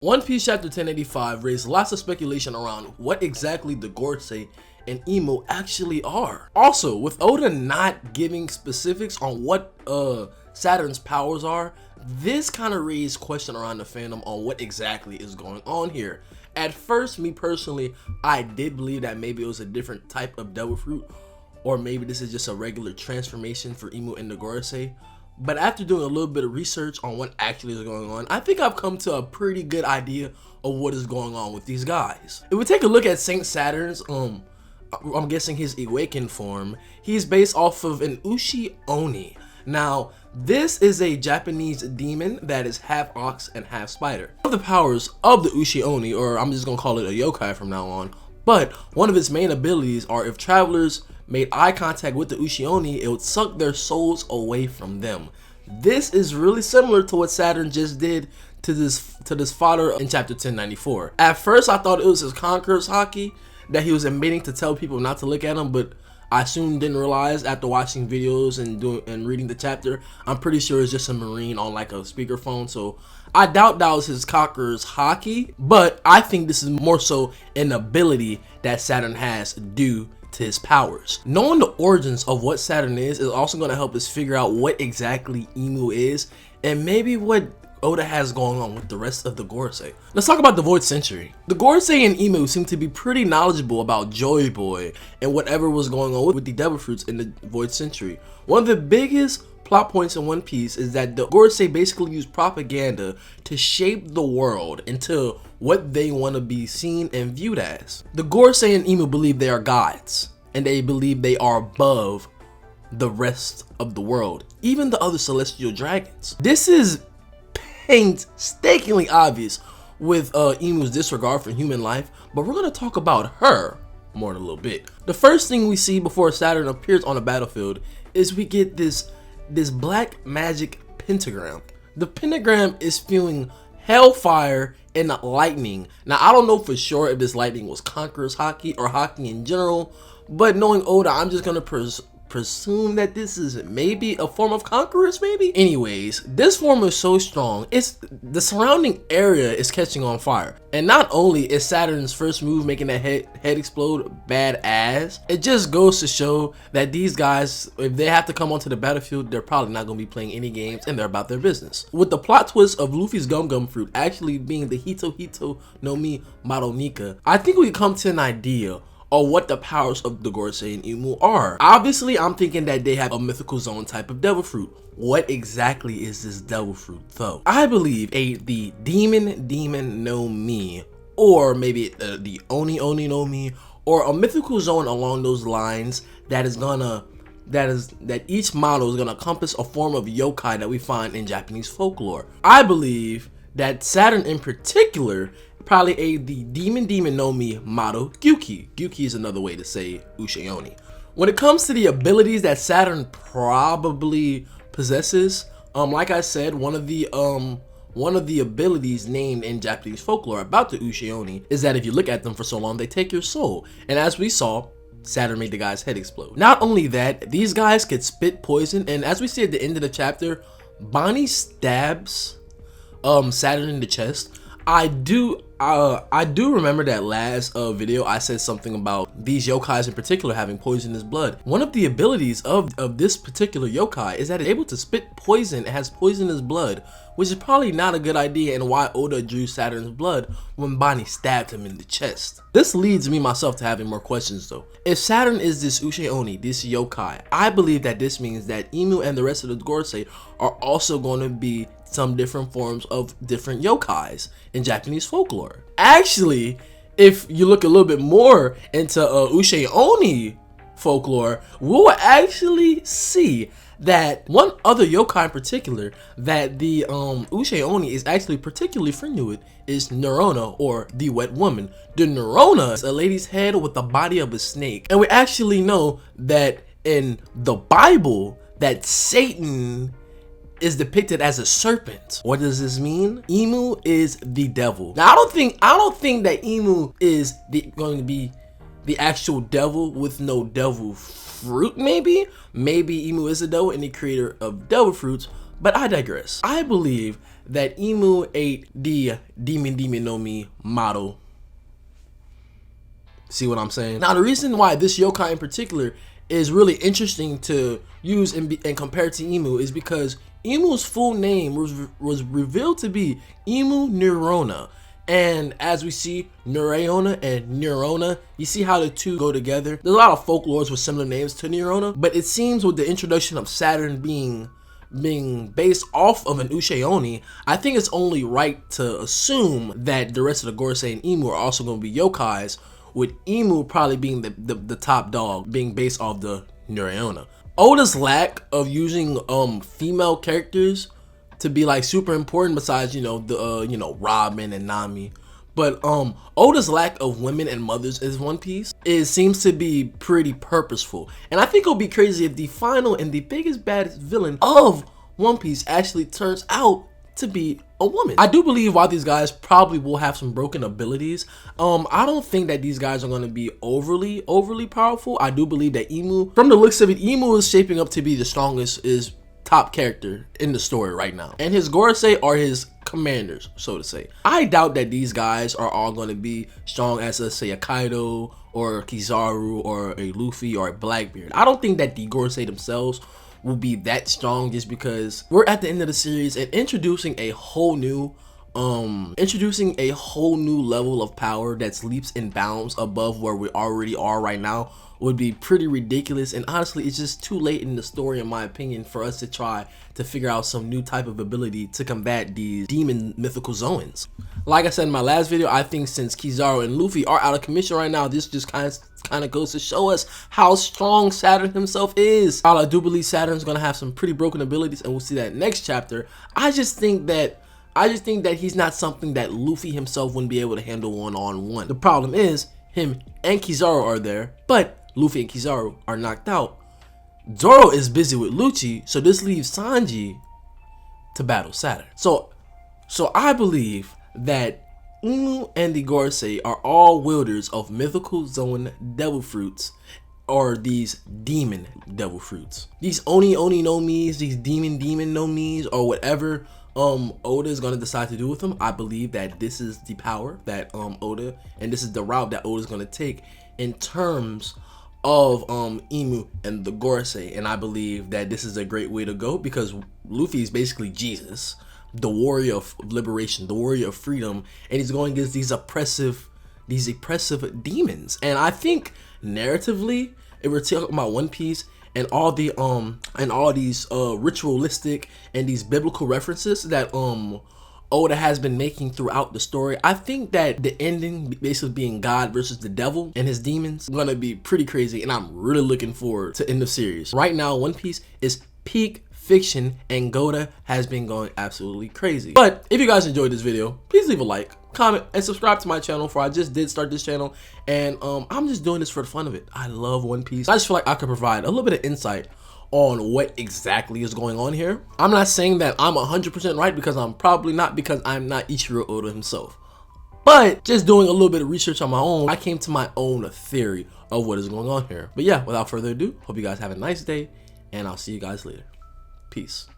One Piece Chapter 1085 raised lots of speculation around what exactly the Gorosei and Imu actually are. Also, with Oda not giving specifics on what Saturn's powers are, this kind of raised question around the fandom on what exactly is going on here. At first, me personally, I did believe that maybe it was a different type of devil fruit, or maybe this is just a regular transformation for Imu and the Gorosei. But after doing a little bit of research on what actually is going on, I think I've come to a pretty good idea of what is going on with these guys. If we take a look at Saint Saturn's, I'm guessing his awakened form, he's based off of an Ushi Oni. Now, this is a Japanese demon that is half ox and half spider. One of the powers of the Ushi Oni, or I'm just gonna call it a yokai from now on, but one of its main abilities are if travelers made eye contact with the Ushi Oni, it would suck their souls away from them. This is really similar to what Saturn just did to this fodder in chapter 1094. At first I thought it was his conqueror's haki that he was emitting to tell people not to look at him, but I soon didn't realize after watching videos and reading the chapter, I'm pretty sure it's just a marine on like a speakerphone, so I doubt that was his conqueror's haki, but I think this is more so an ability that Saturn has due to his powers. Knowing the origins of what Saturn is also going to help us figure out what exactly Imu is and maybe what Oda has going on with the rest of the Gorosei. Let's talk about the Void Century. The Gorosei and Imu seem to be pretty knowledgeable about Joy Boy and whatever was going on with the Devil Fruits in the Void Century. One of the biggest plot points in One Piece is that the Gorosei basically use propaganda to shape the world into what they want to be seen and viewed as. The Gorosei and Imu believe they are gods, and they believe they are above the rest of the world, even the other celestial dragons. This is painstakingly obvious with Imu's disregard for human life, but we're going to talk about her more in a little bit. The first thing we see before Saturn appears on the battlefield is we get this black magic pentagram. The pentagram is spewing hellfire and lightning. Now, I don't know for sure if this lightning was Conqueror's haki or haki in general, but knowing Oda, I'm just gonna presume that this is maybe a form of Conqueror's, maybe? Anyways, this form is so strong, the surrounding area is catching on fire. And not only is Saturn's first move making that head explode badass, it just goes to show that these guys, if they have to come onto the battlefield, they're probably not going to be playing any games and they're about their business. With the plot twist of Luffy's Gum Gum fruit actually being the Hito Hito no Mi Madonika, I think we come to an idea or what the powers of the Gorosei and Imu are. Obviously, I'm thinking that they have a mythical zone type of devil fruit. What exactly is this devil fruit though? I believe the demon no Mi, or maybe the Oni no Mi, or a mythical zone along those lines that each model is gonna encompass a form of yokai that we find in Japanese folklore. I believe that Saturn in particular probably the demon no Mi model Gyuki. Gyuki is another way to say Ushi Oni. When it comes to the abilities that Saturn probably possesses, like I said, one of the abilities named in Japanese folklore about the Ushi Oni is that if you look at them for so long, they take your soul. And as we saw, Saturn made the guy's head explode. Not only that, these guys could spit poison, and as we see at the end of the chapter, Bonnie stabs Saturn in the chest. I do remember that last video I said something about these yokais in particular having poisonous blood. One of the abilities of this particular yokai is that it's able to spit poison. It has poisonous blood, which is probably not a good idea and why Oda drew Saturn's blood when Bonnie stabbed him in the chest. This leads me myself to having more questions though. If Saturn is this Ushi Oni, this yokai, I believe that this means that Imu and the rest of the Gorosei are also going to be some different forms of different yokais in Japanese folklore. Actually, if you look a little bit more into Ushi Oni folklore, we'll actually see that one other yokai in particular that the Ushi Oni is actually particularly friendly with is Nerona, or the Wet Woman. The Nerona is a lady's head with the body of a snake, and we actually know that in the Bible that Satan is depicted as a serpent. What does this mean? Imu is the devil. Now I don't think that Imu is going to be the actual devil with no devil fruit. Maybe Imu is the devil and the creator of devil fruits, but I digress. I believe that Imu ate the demon no Mi model. See what I'm saying? Now, the reason why this yokai in particular is really interesting to use and compare to Imu is because Imu's full name was revealed to be Imu Neurona. And as we see, Neurona and Neurona, you see how the two go together. There's a lot of folklores with similar names to Neurona, but it seems with the introduction of Saturn being based off of an Uche Oni, I think it's only right to assume that the rest of the Gorosei and Imu are also going to be yokais, with Imu probably being the top dog, being based off the Neurona. Oda's lack of using female characters to be like super important, besides the Robin and Nami, but Oda's lack of women and mothers in One Piece seems to be pretty purposeful, and I think it'll be crazy if the final and the biggest baddest villain of One Piece actually turns out to be a woman. I do believe while these guys probably will have some broken abilities, I don't think that these guys are going to be overly powerful. I do believe that Imu, from the looks of it, Imu is shaping up to be the strongest, is top character in the story right now, and his Gorosei are his commanders, so to say. I doubt that these guys are all going to be strong as, let's say, a Kaido or a Kizaru or a Luffy or a Blackbeard. I don't think that the Gorosei themselves will be that strong, just because we're at the end of the series and introducing a whole new level of power that's leaps and bounds above where we already are right now would be pretty ridiculous. And honestly, it's just too late in the story, in my opinion, for us to try to figure out some new type of ability to combat these demon mythical zoans. Like I said in my last video, I think since Kizaru and Luffy are out of commission right now, this just kind of goes to show us how strong Saturn himself is. While I do believe Saturn's gonna have some pretty broken abilities, and we'll see that next chapter, I just think that he's not something that Luffy himself wouldn't be able to handle one-on-one. The problem is, him and Kizaru are there, but Luffy and Kizaru are knocked out. Zoro is busy with Lucci, so this leaves Sanji to battle Saturn. So I believe that Imu and the Gorosei are all wielders of mythical zone devil fruits, or these demon devil fruits. These Oni no Mis, these demon no Mis, or whatever Oda is gonna decide to do with them. I believe that this is the power that Oda, and this is the route that Oda is gonna take in terms of Imu and the Gorosei. And I believe that this is a great way to go, because Luffy is basically Jesus, the warrior of liberation, the warrior of freedom, and he's going against these oppressive demons. And I think narratively, if we're talking about One Piece and all these ritualistic and these biblical references that Oda has been making throughout the story, I think that the ending basically being God versus the devil and his demons is gonna be pretty crazy, and I'm really looking forward to end of series. Right now, One Piece is peak fiction, and Goda has been going absolutely crazy. But if you guys enjoyed this video, please leave a like, comment, and subscribe to my channel, for I just did start this channel, and I'm just doing this for the fun of it. I love One Piece. I just feel like I could provide a little bit of insight on what exactly is going on here. I'm not saying that I'm 100% right, because I'm probably not, because I'm not Ichiro Oda himself. But just doing a little bit of research on my own, I came to my own theory of what is going on here. But yeah, without further ado, hope you guys have a nice day, and I'll see you guys later. Peace.